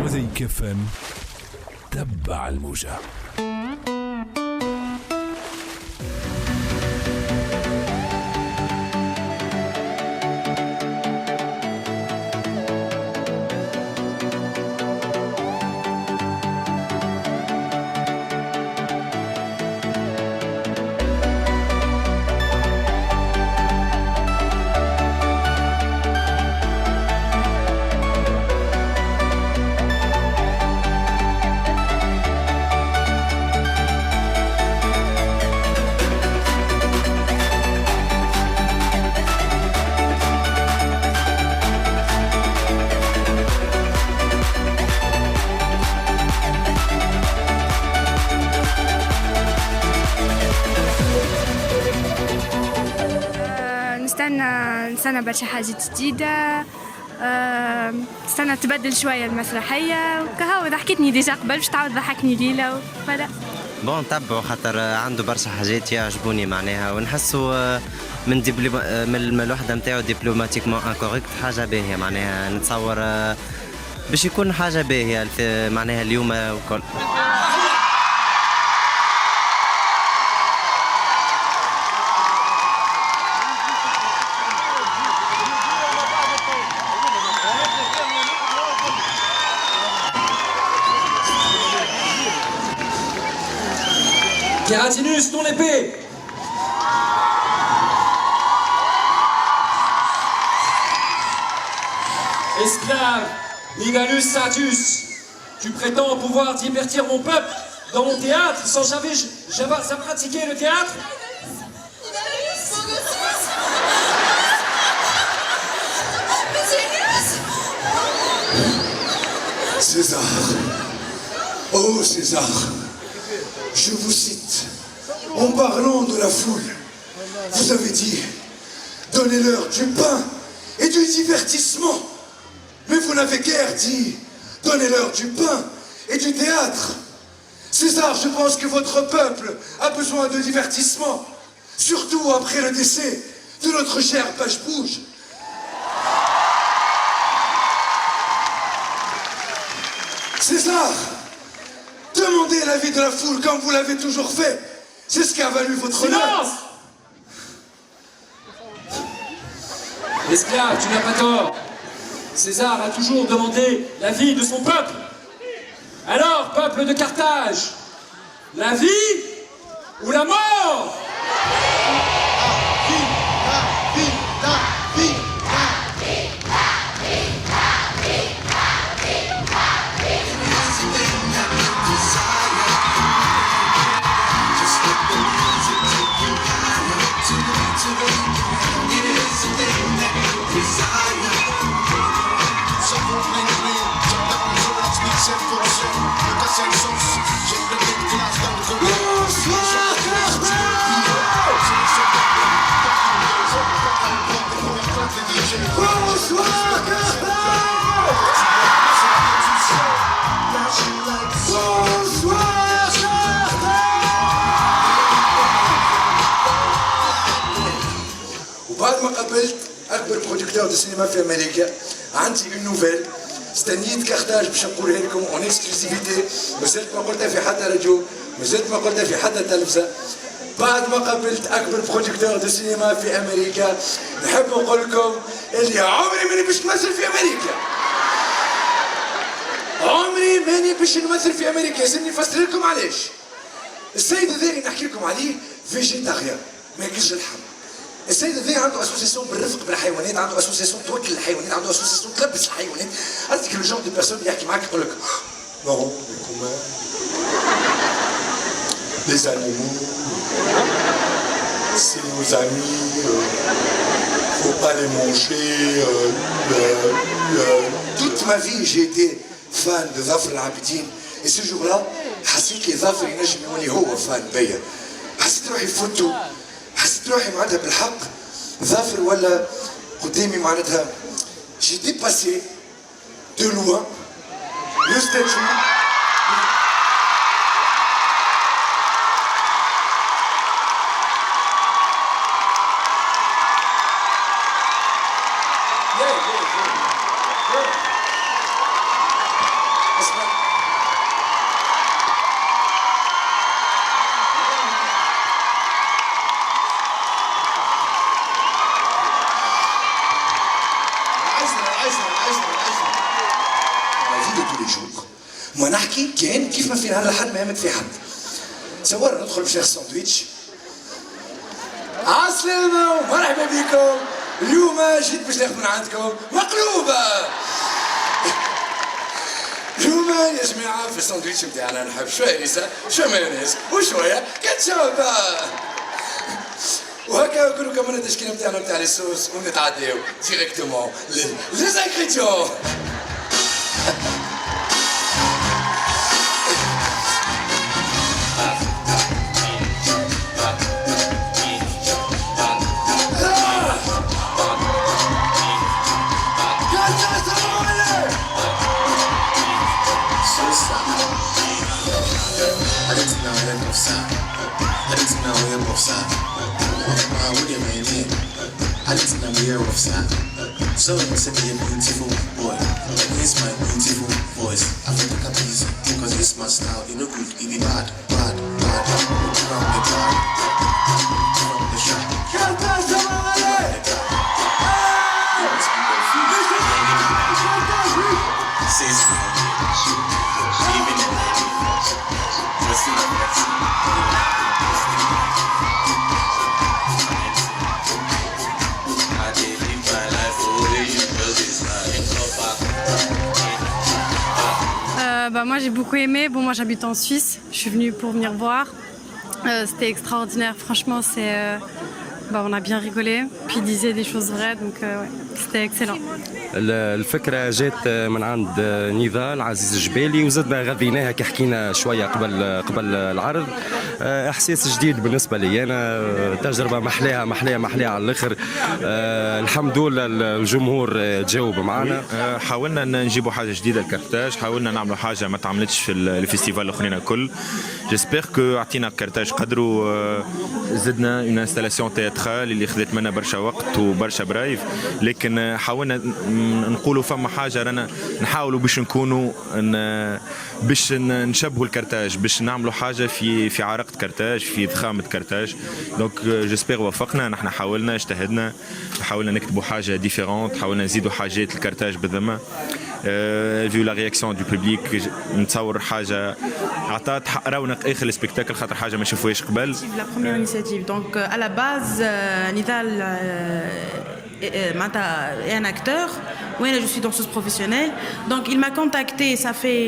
موزايك فم. تبع الموجة. نستنى برشا حاجات جديدة. نستنى تبدل شوية المسرحية وكهو ضحكتني ديجا قبل باش تعاود ضحكني ليلة وفلا. بون نتبعو خاطر عنده برشا حاجات يعجبوني معناها ونحسوا من الوحدة نتاعو دبلوماتيكمون انكوريكت حاجة باهية معناها نتصور باش يكون حاجة باهية معناها اليوم وكل. Keratinus, ton épée! Esclave, Nidalus Satus, tu prétends pouvoir divertir mon peuple dans mon théâtre sans jamais pratiquer le théâtre? César, oh César, je vous cite, en parlant de la foule, vous avez dit, donnez-leur du pain et du divertissement. Mais vous n'avez guère dit, donnez-leur du pain et du théâtre. César, je pense que votre peuple a besoin de divertissement, surtout après le décès de notre cher Page-Bouge. César, demandez l'avis de la foule comme vous l'avez toujours fait. C'est ce qui a valu votre honneur. Silence! Esclave, tu n'as pas tort. César a toujours demandé l'avis de son peuple. Alors, peuple de Carthage, la vie ou la mort? وبعد ما قابلت اكبر برودكتور دو سينما في امريكا عندي اون نوفيل استنيت كارتاج باش نقولها لكم اون اكسكلوزيفيتي مازلت ما قلتها في حتى راديو مازلت ما قلتها في حتى تلفزه. بعد ما قابلت اكبر برودكتور دو سينما في امريكا نحب نقول لكم اللي عمري ماني باش نمثل في امريكا. عمري ماني باش نمثل في امريكا. لازمني نفسر لكم علاش. السيد هذا نحكي لكم عليه فيجيتاريان ما ياكلش اللحم. السيد هذا عنده اسوسيسيون بالرفق بالحيوانات، عنده اسوسيسيون توكل الحيوانات، عنده اسوسيسيون تلبس الحيوانات. عرفتك لو جون دو بيرسون يحكي معاك يقول لك نو les animaux, c'est nos amis, faut pas les manger. Toute ma vie, j'ai été fan de Zafr Al-Abidine. Et ce jour-là, حسيت لي ظافر ينجم يولي هو فان بيا. حسيت روحي فوتو، حسيت روحي معناتها بالحق ظافر ولا قدامي معناتها. J'ai dépassé de loin le statut. de tous les jours. ما نحكي كان كيف ما في نهار لحد ما يمت في حد. تصور ندخل بشيخ ساندويتش. عسلامة ومرحبا بكم. اليوم جيت باش ناخذ من عندكم مقلوبة. اليوم يا جماعة في الساندويتش نتاعنا نحب شوية ريسة، شوية مايونيز وشوية كاتشوب. وهكا نكونوا كملنا التشكيلة نتاعنا نتاع لي صوص ونتعداو ديريكتومون لي زانغريديون. So listen to your beautiful boy. And here's my beautiful voice. I feel like a piece, cause it's my style. You know good, it be bad, bad, bad. From the bar, from the shop. Moi j'ai beaucoup aimé. Bon, moi j'habite en Suisse. Je suis venue pour venir voir. C'était extraordinaire. Franchement, on a bien rigolé. Puis il disait des choses vraies, donc ouais, c'était excellent. الفكرة جات من عند نضال عزيز الجبالي وزدنا غذيناها كي حكينا شوية قبل العرض. احساس جديد بالنسبة لي انا، تجربة محلاها على الاخر. الحمد لله الجمهور تجاوب معنا. حاولنا ان نجيبوا حاجة جديدة لكرتاج، حاولنا نعملوا حاجة ما تعملتش في الفيستيفال الاخرين الكل. جيسبيغ كو عطينا كرتاج قدروا. زدنا اون انستالاسيون تياترال اللي خذت منا برشا وقت وبرشا برايف، لكن حاولنا نقولوا فما حاجه رانا نحاولوا باش نكونوا باش نشبهوا الكرتاج، باش نعملوا حاجه في عراقه كرتاج، في ضخامه كرتاج. دونك جيسبيغ وفقنا، نحن حاولنا اجتهدنا، حاولنا نكتبوا حاجه ديفيرونت، حاولنا نزيدوا حاجات الكرتاج بالذمه. فيو لا رياكسيون دو بوبليك نتصور حاجه عطات رونق اخر السبيكتاكل خاطر حاجه ما شافوهاش قبل. La première initiative. Donc à la base, Nidal est un acteur. Oui, je suis danseuse professionnelle. Donc il m'a contacté, ça fait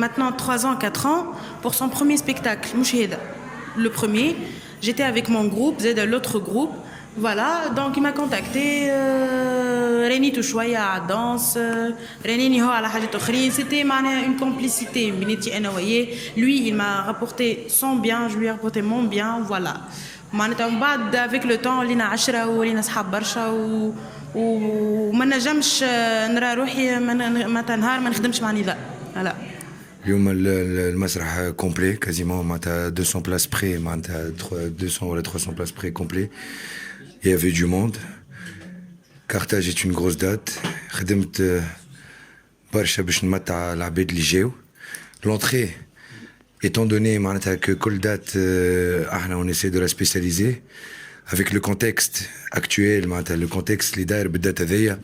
maintenant 3 ans, 4 ans, pour son premier spectacle. Mouchida, le premier. J'étais avec mon groupe, Zed l'autre groupe. Voilà, donc il m'a contacté. رانيتو شوية على الدانس، رانيني هو على حاجات أخرين. C'était une complicité بنيتي أنا وياه. Lui, il m'a rapporté son bien, je lui ai rapporté mon bien, voilà. معناتها من بعد avec le temps ولينا 10 ولينا صحاب برشا وما نجمش نرى روحي معناتها نهار ما نخدمش مع نضال. voilà. اليوم المسرح كومبلي كازيمون معناتها 200 بلاص بري، معناتها 200 ولا 300 بلاص بري كومبلي. Il y avait du monde. Carthage est une grosse date. خدمت برشا باش نمتع العباد اللي جاو. L'entrée, étant donné معناتها que كل date احنا on essaie de la spécialiser avec le contexte actuel معناتها le contexte اللي داير بالدات هذيا.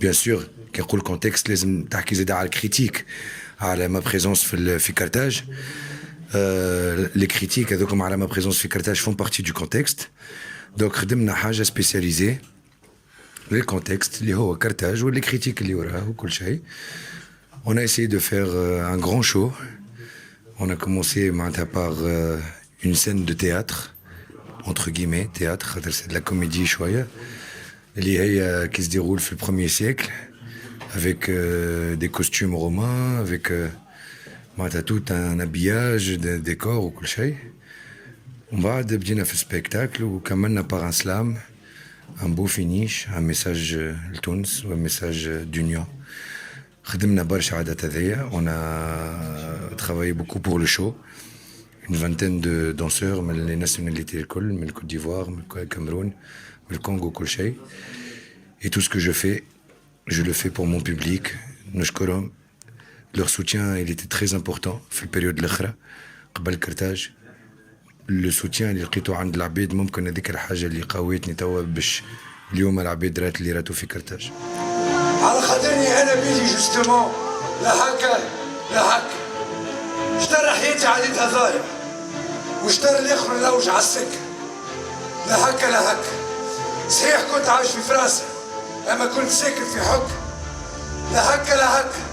Bien sûr كي نقول contexte لازم تحكي زاد على الكريتيك على ما بريزونس في كارتاج. Les critiques هذوكم على ما بريزونس في كارتاج font partie du contexte. Donc خدمنا حاجة spécialisée للكونتكست اللي هو كارتاج واللي كريتيك اللي وراه وكل شيء. On a essayé de faire un grand show. On a commencé par une scène de théâtre, entre guillemets, théâtre, c'est de la comédie شوية اللي هي qui se déroule في le 1er siècle avec des costumes romains, avec tout un habillage, des décors وكل شيء. ومن بعد بدينا في spectacle وكملنا par un slam. Un beau finish, un message لتونس و un message d'union. خدمنا برشا عادات هذيا. On a travaillé beaucoup pour le show. Une vingtaine de danseurs من les nationalités الكل، من الكوت ديفوار، من الكاميرون، من الكونغو كل شيء. Et tout ce que je le fais pour mon public. نشكرهم. Leur soutien il était très important في البريود الأخرى قبل كرتاج. لو سوتيان اللي لقيته عند العباد ممكن هذيك الحاجه اللي قويتني توا باش اليوم العباد رات اللي راتو في كرتاج. على خاطرني انا بيدي جوستومون لا هكا لا هكا. شترى حياتي عديتها ضايع، وشترى الاخر نلوج على السكه. لا هكا لا هكا. صحيح كنت عايش في فرنسا، اما كنت ساكن في حك. لا هكا لا هكا.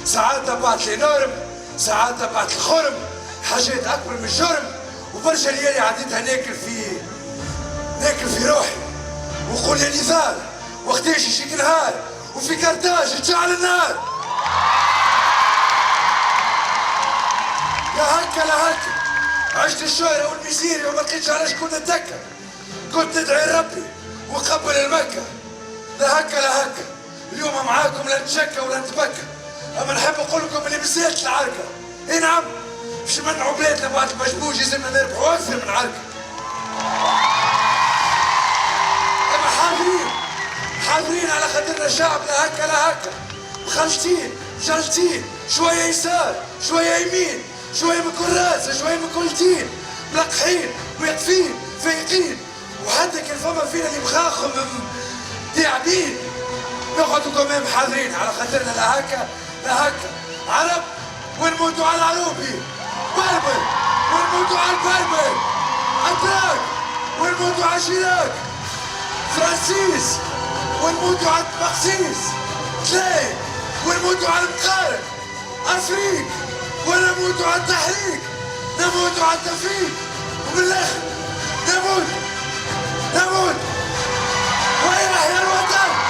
ساعات تبعت لي نورم، ساعات تبعت الخرم، حاجات اكبر من الجرم، وبرشا ليالي عديتها ناكل في روحي، ونقول يا نزار وقتاش يجيك نهار وفي كرتاج تشعل النار. لا هكا لا هكا. عشت الشهرة والميزيري وما لقيتش على شكون نتكا. كنت ندعي لربي وقبل المكة. لا هكا لا هكا. اليوم معاكم لا نتشكى ولا نتبكى، اما نحب نقول لكم اللي بزيت العركة. اي نعم، باش نمنعوا بلادنا بعد المجبوج لازمنا نربحوا اكثر من عركة. اما حاضرين على خاطرنا شعب لا هكا لا هكا. مخلشتين مجلتين، شوية يسار شوية يمين، شوية من كل راس شوية من كل دين، ملقحين واقفين فايقين. وحتى كان فما فينا اللي مخاخم تعبين، نقعدوا كمان حاضرين على خاطرنا لا هكا لا هكا. عرب ونموتوا على العروبي، بربر ونموتوا على البربر، اتراك ونموتوا على الشراك، فرانسيس ونموتوا على المقسيس، تلاي ونموتوا على المقارب، افريق ونموتوا على التحريك، نموتوا على التفريق، وبالاخر نموت ويحيى الوطن.